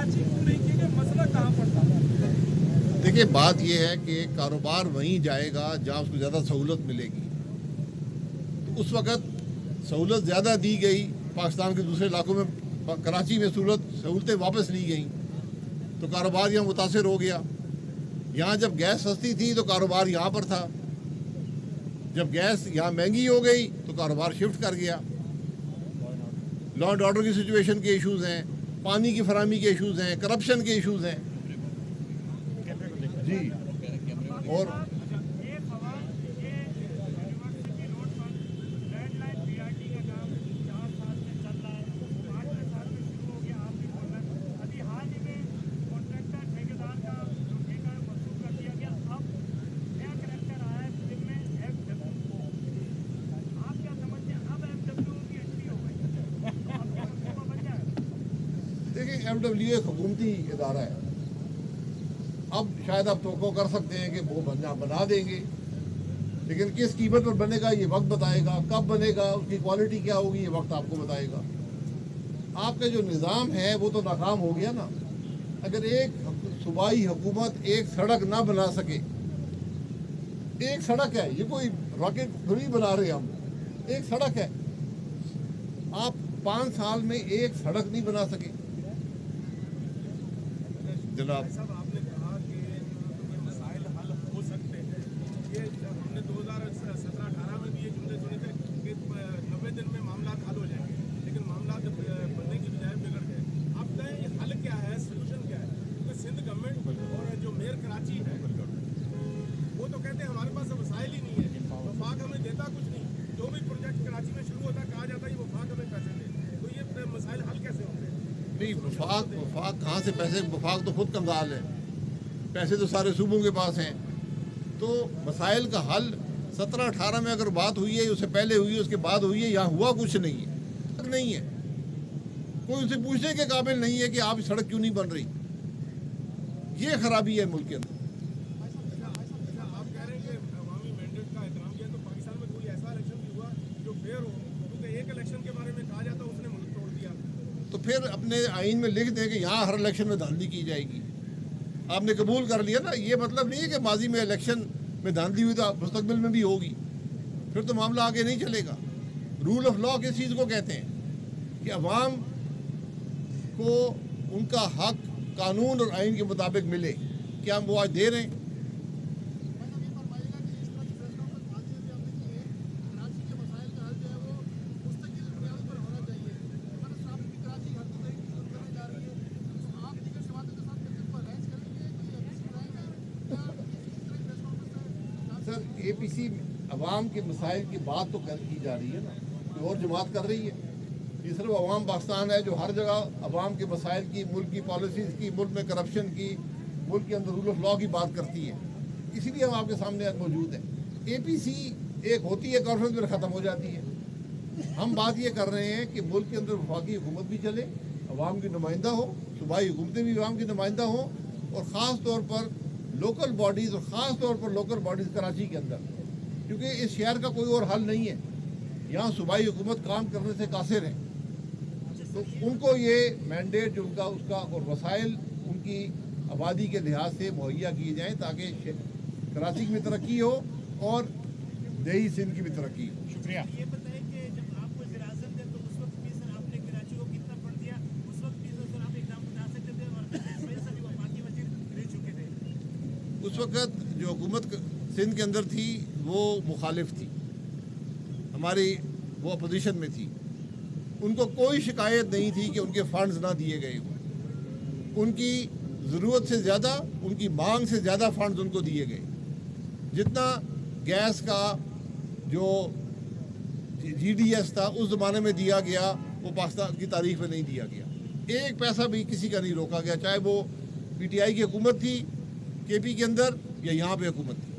कराची क्यों नहीं किए गए, मसला कहाँ पर था? देखिए, बात यह है कि कारोबार वहीं जाएगा जहाँ उसको ज़्यादा सहूलत मिलेगी। तो उस वक़्त सहूलत ज़्यादा दी गई, पाकिस्तान के दूसरे इलाकों में कराची में सहूलतें वापस ली गई, तो कारोबार यहाँ मुतासिर हो गया। यहाँ जब गैस सस्ती थी तो कारोबार यहाँ पर था, जब गैस यहाँ महंगी हो गई तो कारोबार शिफ्ट कर गया। लॉ एंड ऑर्डर की सिचुएशन के इश्यूज़ हैं, पानी की फराहमी के इश्यूज़ हैं, करप्शन के इश्यूज़ हैं जी। और देखिए, MWA एक हुकूमती इदारा है। अब शायद आप तो कर सकते हैं कि वो बना देंगे, लेकिन किस कीमत पर बनेगा ये वक्त बताएगा, कब बनेगा, उसकी क्वालिटी क्या होगी ये वक्त आपको बताएगा। आपका जो निज़ाम है वो तो नाकाम हो गया ना। अगर एक सूबाई हुकूमत एक सड़क ना बना सके, एक सड़क है, ये कोई रॉकेट थोड़ी बना रहे हम, एक सड़क है, आप 5 साल में एक सड़क नहीं बना सके जनाब। आपने कहा कि ये मसाइल हल हो सकते हैं, ये हमने 2017-18 में भी ये जुमले सुने थे कि 90 दिन में मामला हल हो जाएंगे, लेकिन मामला बनने की बजाय बिगड़ गए। आप कहें ये हल क्या है, सोल्यूशन क्या है? क्योंकि सिंध गवर्नमेंट और जो मेयर कराची है वो तो कहते हैं हमारे पास वसाइल ही नहीं है, वफाक हमें देता कुछ नहीं, जो भी प्रोजेक्ट कराची में शुरू होता है कहा जाता है ये वफाक हमें पैसे दे, तो ये मसाइल हल कैसे होंगे? नहीं, वफाक कहाँ से पैसे, वफाक तो खुद कंगाल है, पैसे तो सारे सूबों के पास हैं। तो मसाइल का हल 17-18 में अगर बात हुई है, उससे पहले हुई है, उसके बाद हुई है, यहाँ हुआ कुछ नहीं है, नहीं है। कोई उनसे पूछने के काबिल नहीं है कि आप सड़क क्यों नहीं बन रही। ये खराबी है मुल्क के अंदर। आप कह रहे हैं कि अवामी मैंडेट का एहतराम किया, तो पाकिस्तान में कोई ऐसा इलेक्शन भी हुआ जो फेयर हो? क्योंकि एक इलेक्शन के बारे में कहा जाता है उसने मुल्क तोड़ दिया। तो फिर अपने आइन में लिख दें कि यहाँ हर इलेक्शन में धांधली की जाएगी। आपने कबूल कर लिया ना, ये मतलब नहीं है कि माजी में इलेक्शन में धांधली हुई तो मुस्तकबिल में भी होगी, फिर तो मामला आगे नहीं चलेगा। रूल ऑफ लॉ किस चीज़ को कहते हैं कि अवाम को उनका हक कानून और आइन के मुताबिक मिले। क्या हम वो आज दे रहे हैं? सर, APC अवाम के मसाइल की बात तो की जा रही है ना, कोई और जमात कर रही है। ये सिर्फ अवाम पाकिस्तान है जो हर जगह अवाम के मसाइल की, मुल्क की पॉलिसीज़ की, मुल्क में करप्शन की, मुल्क के अंदर रूल ऑफ लॉ की बात करती है। इसीलिए हम आपके सामने आज मौजूद हैं। APC एक होती है, कॉन्फ्रेंस में ख़त्म हो जाती है। हम बात ये कर रहे हैं कि मुल्क के अंदर वफाकी हुकूमत भी चले, अवाम की नुमाइंदा हो, सूबाई हुकूमतें भी अवाम की नुमाइंदा हो, और ख़ास तौर पर लोकल बॉडीज़, और ख़ास तौर पर लोकल बॉडीज़ कराची के अंदर, क्योंकि इस शहर का कोई और हल नहीं है। यहाँ सूबाई हुकूमत काम करने से कासिर है, तो उनको ये मैंडेट जो उनका उसका और वसाइल उनकी आबादी के लिहाज से मुहैया किए जाएँ ताकि कराची की भी तरक्की हो और देही सिंध की भी तरक्की हो। शुक्रिया। ये बताएं कि जब आप वज़ीर आज़म थे तो उस वक्त भी सर आपने कराची को कितना फंड दिया? उस वक्त भी सर आप एक नाम बता सकते थे और इसमें सभी वफाकी वज़ीर रह चुके थे। उस वक़्त जो हुकूमत सिंध के अंदर थी वो मुखालिफ थी, हमारी वो अपोजिशन में थी। उनको कोई शिकायत नहीं थी कि उनके फंड्स ना दिए गए हों। उनकी ज़रूरत से ज़्यादा, उनकी मांग से ज़्यादा फंड्स उनको दिए गए। जितना गैस का जो GDS था उस ज़माने में दिया गया, वो पाकिस्तान की तारीख में नहीं दिया गया। एक पैसा भी किसी का नहीं रोका गया, चाहे वो PTI की हुकूमत थी KP के अंदर या यहाँ पे हुकूमत थी।